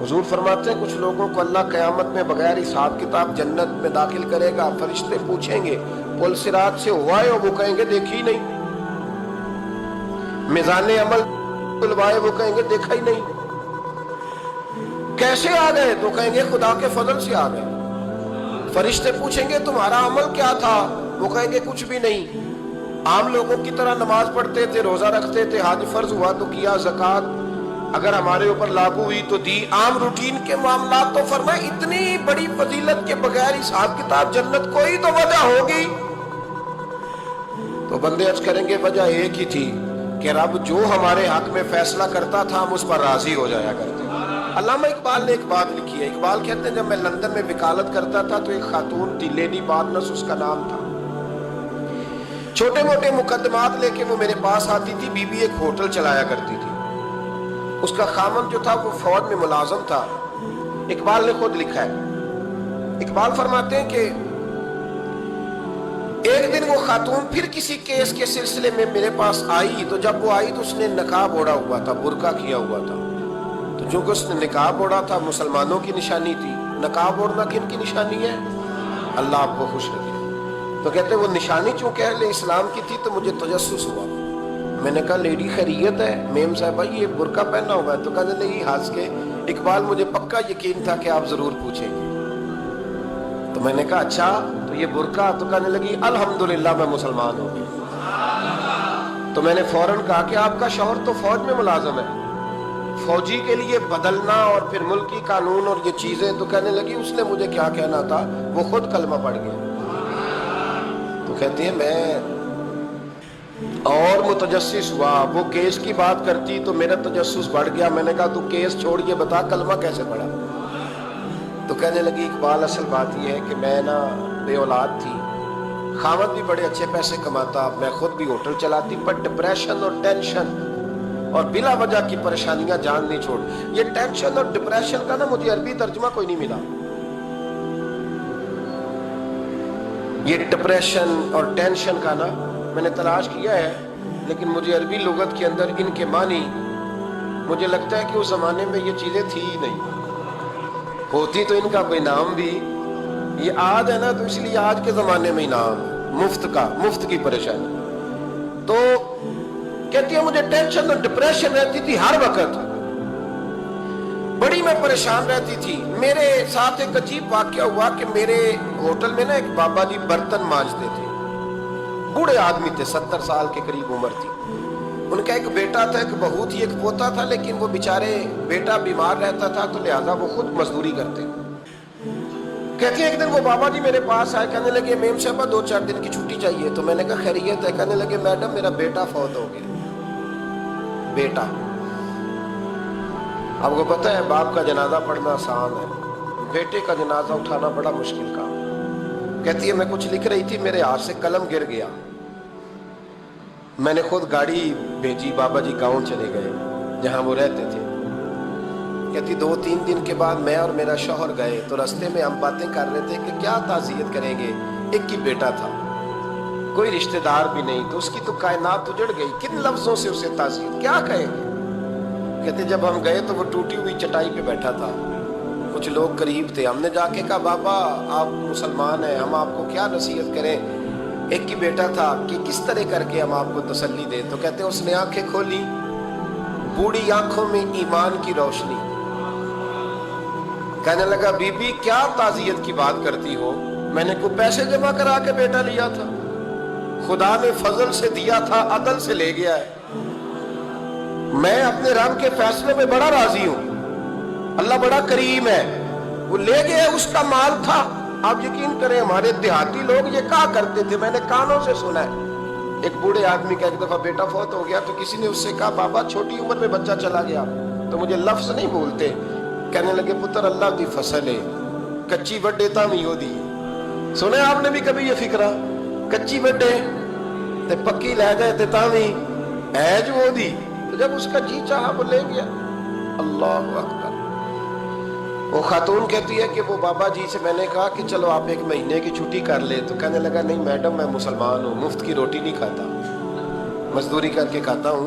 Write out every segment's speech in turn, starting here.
حضور فرماتے ہیں کچھ لوگوں کو اللہ قیامت میں بغیر حساب کتاب جنت میں داخل کرے گا، فرشتے پوچھیں گے پل صراط سے ہوا ہے؟ وہ کہیں گے دیکھی نہیں۔ میزان عمل تلوائے؟ وہ کہیں گے دیکھا ہی نہیں۔ کیسے آ گئے؟ تو کہیں گے خدا کے فضل سے آ گئے۔ فرشتے پوچھیں گے تمہارا عمل کیا تھا؟ وہ کہیں گے کچھ بھی نہیں، عام لوگوں کی طرح نماز پڑھتے تھے، روزہ رکھتے تھے، حج فرض ہوا تو کیا، زکوٰۃ اگر ہمارے اوپر لاگو ہوئی تو دی، عام روٹین کے معاملات۔ تو فرمایا اتنی بڑی فضیلت کے بغیر حساب کتاب جنت، کوئی تو وجہ ہوگی۔ تو بندے عرض کریں گے وجہ ایک ہی تھی کہ رب جو ہمارے حق میں فیصلہ کرتا تھا ہم اس پر راضی ہو جایا کرتے۔ علامہ اقبال نے ایک بات لکھی ہے، اقبال کہتے ہیں جب میں لندن میں وکالت کرتا تھا تو ایک خاتون تھی، لیڈی بارنس اس کا نام تھا، چھوٹے موٹے مقدمات لے کے وہ میرے پاس آتی تھی۔ بی بی ایک ہوٹل چلایا کرتی تھی، اس کا خامن جو تھا وہ فوج میں ملازم تھا۔ اقبال نے خود لکھا ہے، اقبال فرماتے ہیں کہ ایک دن وہ خاتون پھر کسی کیس کے سلسلے میں میرے پاس آئی، تو جب وہ آئی تو اس نے نقاب اوڑھا ہوا تھا، برقع کیا ہوا تھا۔ تو چونکہ اس نے نقاب اوڑھا تھا مسلمانوں کی نشانی تھی، نقاب اوڑھنا کن کی نشانی ہے؟ اللہ آپ کو خوش رکھے۔ تو کہتے ہیں وہ نشانی چونکہ اہل اسلام کی تھی تو مجھے تجسس ہوا۔ میں نے کہا لیڈی خیریت ہے؟ میم صاحبہ یہ برقع پہنا ہوا ہے؟ تو کہنے لگی ہنس کے اقبال مجھے پکا یقین تھا کہ آپ ضرور پوچھیں گے۔ تو میں نے کہا اچھا تو یہ برقع؟ تو کہنے لگی الحمدللہ میں مسلمان ہو گئی۔ تو میں نے فوراً کہا کہ آپ کا شوہر تو فوج میں ملازم ہے، فوجی کے لیے بدلنا اور پھر ملکی قانون اور یہ چیزیں۔ تو کہنے لگی اس نے مجھے کیا کہنا تھا، وہ خود کلمہ پڑھ گیا۔ تو کہتی ہے میں اور متجسس ہوا، وہ کیس کی بات کرتی تو میرا تجسس بڑھ گیا۔ میں نے کہا تو کیس چھوڑ کے بتا کلمہ کیسے پڑھا؟ تو کہنے لگی اقبال اصل بات یہ ہے کہ میں نا بے اولاد تھی، خاوند بھی بڑے اچھے پیسے کماتا، میں خود بھی ہوٹل چلاتی، پر ڈپریشن اور ٹینشن اور بلا وجہ کی پریشانیاں جان نہیں چھوڑ۔ یہ ٹینشن اور ڈپریشن کا نا مجھے عربی ترجمہ کوئی نہیں ملا۔ یہ ڈپریشن اور ٹینشن کا نا میں نے تلاش کیا ہے، لیکن مجھے عربی لغت کے اندر ان کے معنی مجھے لگتا ہے کہ اس زمانے میں یہ چیزیں تھی ہی نہیں، ہوتی تو ان کا کوئی نام بھی، یہ آج ہے نا تو اس لیے آج کے زمانے میں ہی نام مفت کا، مفت کی پریشانی۔ تو کہتی ہے مجھے ٹینشن اور ڈپریشن رہتی تھی ہر وقت، بڑی میں پریشان رہتی تھی۔ میرے ساتھ ایک عجیب واقعہ ہوا کہ میرے ہوٹل میں نا ایک بابا جی برتن مانجتے تھے، بوڑھے آدمی تھے، 70 سال کے قریب عمر تھی۔ ان کا ایک بیٹا تھا، ایک بہو تھی، ایک پوتا تھا، لیکن وہ بیچارے بیٹا بیمار رہتا تھا تو لہٰذا وہ خود مزدوری کرتے۔ کہتی ہے ایک دن وہ بابا جی میرے پاس آئے، کہنے لگے میم صاحبہ 2-4 دن کی چھٹی چاہیے۔ تو میں نے کہا خیریت ہے؟ کہنے لگے میڈم میرا بیٹا فوت ہو گیا۔ بیٹا، آپ کو پتہ ہے باپ کا جنازہ پڑھنا آسان ہے، بیٹے کا جنازہ اٹھانا بڑا مشکل کام۔ کہتی ہے میں کچھ لکھ رہی تھی، میرے ہاتھ سے قلم گر گیا، میں نے خود گاڑی بھیجی، بابا جی گاؤں چلے گئے جہاں وہ رہتے تھے۔ کہتی 2-3 دن کے بعد میں اور میرا شوہر گئے تو رستے میں ہم باتیں کر رہے تھے کہ کیا تعزیت کریں گے، ایک ہی بیٹا تھا، کوئی رشتہ دار بھی نہیں، تو اس کی تو کائنات اجڑ گئی، کن لفظوں سے اسے تعزیت کیا کہیں گے؟ کہتے جب ہم گئے تو وہ ٹوٹی ہوئی چٹائی پہ بیٹھا تھا، کچھ لوگ قریب تھے، ہم نے جا کے کہا بابا آپ مسلمان ہیں، ہم آپ کو کیا نصیحت کریں، ایک ہی بیٹا تھا کہ کس طرح کر کے ہم آپ کو تسلی دیں؟ تو کہتے اس نے آنکھیں کھولی، بوڑھی آنکھوں میں ایمان کی روشنی، کہنے لگا بی بی کیا تعزیت کی بات کرتی ہو، میں نے کوئی پیسے جمع کرا کے بیٹا لیا تھا، خدا نے فضل سے دیا تھا، عدل سے لے گیا ہے، میں اپنے رب کے فیصلے میں بڑا راضی ہوں، اللہ بڑا کریم ہے، وہ لے گیا، اس کا مال تھا۔ آپ یقین کریں ہمارے دیہاتی لوگ یہ کہا کرتے تھے، میں نے کانوں سے سنا ہے، ایک بوڑھے آدمی کا ایک دفعہ بیٹا فوت ہو گیا تو کسی نے اس سے کہا بابا چھوٹی عمر میں بچہ چلا گیا، تو مجھے لفظ نہیں بولتے، کہنے لگے پتر اللہ دی فصل ہے، کچی وڈے تامی ہو دی۔ سنے آپ نے بھی کبھی یہ فکرہ، کچی وڈے تے پکی لے جائے تے تامی ایج ہو دی، تو جب اس کا جی چاہا وہ لے گیا۔ اللہ اکبر۔ وہ خاتون کہتی ہے کہ وہ بابا جی سے میں نے کہا کہ چلو آپ 1 مہینے کی چھٹی کر لے، تو کہنے لگا نہیں میڈم میں مسلمان ہوں، مفت کی روٹی نہیں کھاتا، مزدوری کر کے کھاتا ہوں،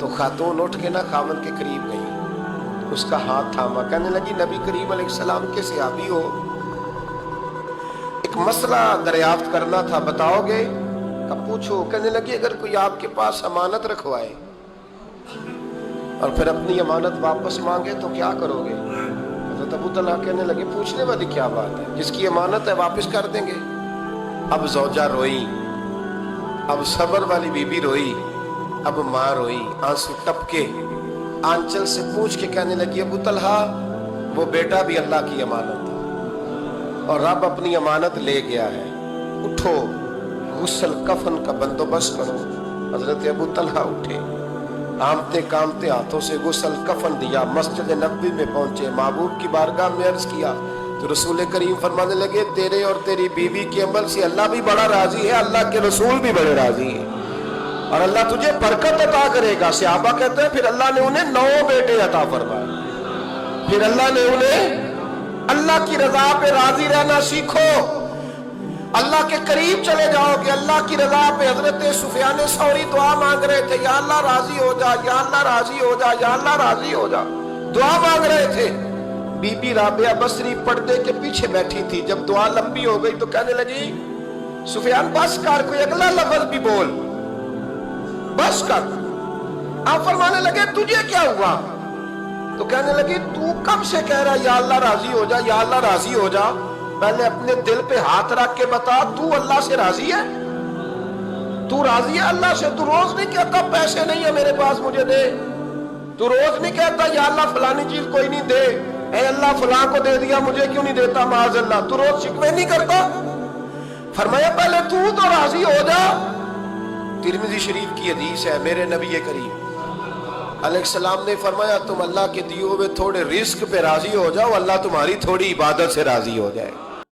تو خاتون اٹھ کے نا خاوند کے قریب گئی، اس کا ہاتھ تھاما، کہنے لگی نبی کریم علیہ السلام کے صحابی ہو، ایک مسئلہ دریافت کرنا تھا، بتاؤ گے؟ کب پوچھو؟ کہنے لگی اگر کوئی آپ کے پاس امانت رکھوائے اور پھر اپنی امانت واپس مانگے تو کیا کرو گے؟ حضرت ابو طلحہ کہنے لگے پوچھنے والی کیا بات ہے، جس کی امانت ہے واپس کر دیں گے۔ اب زوجہ روئی، اب صبر والی بی بی روئی، اب ماں روئی، آنسو ٹپکے، آنچل سے پوچھ کے کہنے لگی ابو طلحہ وہ بیٹا بھی اللہ کی امانت ہے اور رب اپنی امانت لے گیا ہے، اٹھو غسل کفن کا بندوبست کرو۔ حضرت ابو طلحہ اٹھے، آمتے کامتے ہاتھوں سے غسل کفن دیا، مسجد نبوی میں پہنچے، محبوب کی بارگاہ میں عرض کیا تو رسول کریم فرمانے لگے تیرے اور تیری بیوی کے عمل سے اللہ بھی بڑا راضی ہے، اللہ کے رسول بھی بڑے راضی ہیں اور اللہ تجھے برکت عطا کرے گا۔ صحابہ کہتے ہیں پھر اللہ نے انہیں 9 بیٹے عطا فرمائے، پھر اللہ نے انہیں اللہ کی رضا پہ راضی رہنا سیکھو، اللہ کے قریب چلے جاؤ گے اللہ کی رضا پہ۔ حضرت سفیان ثوری دعا مانگ رہے تھے، یا اللہ راضی ہو جا، یا اللہ راضی ہو جا، یا اللہ راضی ہو جا، دعا مانگ رہے تھے۔ بی بی رابعہ بصری پردے کے پیچھے بیٹھی تھی، جب دعا لمبی ہو گئی تو کہنے لگی سفیان بس کر، کوئی اگلا لفظ بھی بول، بس کر۔ آپ فرمانے لگے تجھے کیا ہوا؟ تو کہنے لگی تو کب سے کہہ رہا یا اللہ راضی ہو جا، یا اللہ راضی ہو جا، پہلے اپنے دل پہ ہاتھ رکھ کے بتا تو اللہ سے راضی ہے؟ تو راضی ہے اللہ سے؟ تو روز نہیں کہتا پیسے نہیں ہے میرے پاس مجھے دے، تو روز نہیں کہتا یا اللہ فلانی چیز کوئی نہیں دے، اے اللہ فلاں کو دے دیا مجھے کیوں نہیں دیتا معاذ اللہ، تو روز شکوے نہیں کرتا؟ فرمایا پہلے تو راضی ہو جا۔ ترمذی شریف کی حدیث ہے، میرے نبی کریم علیہ السلام نے فرمایا تم اللہ کے دیے ہوئے تھوڑے رزق پہ راضی ہو جاؤ، اللہ تمہاری تھوڑی عبادت سے راضی ہو جائے۔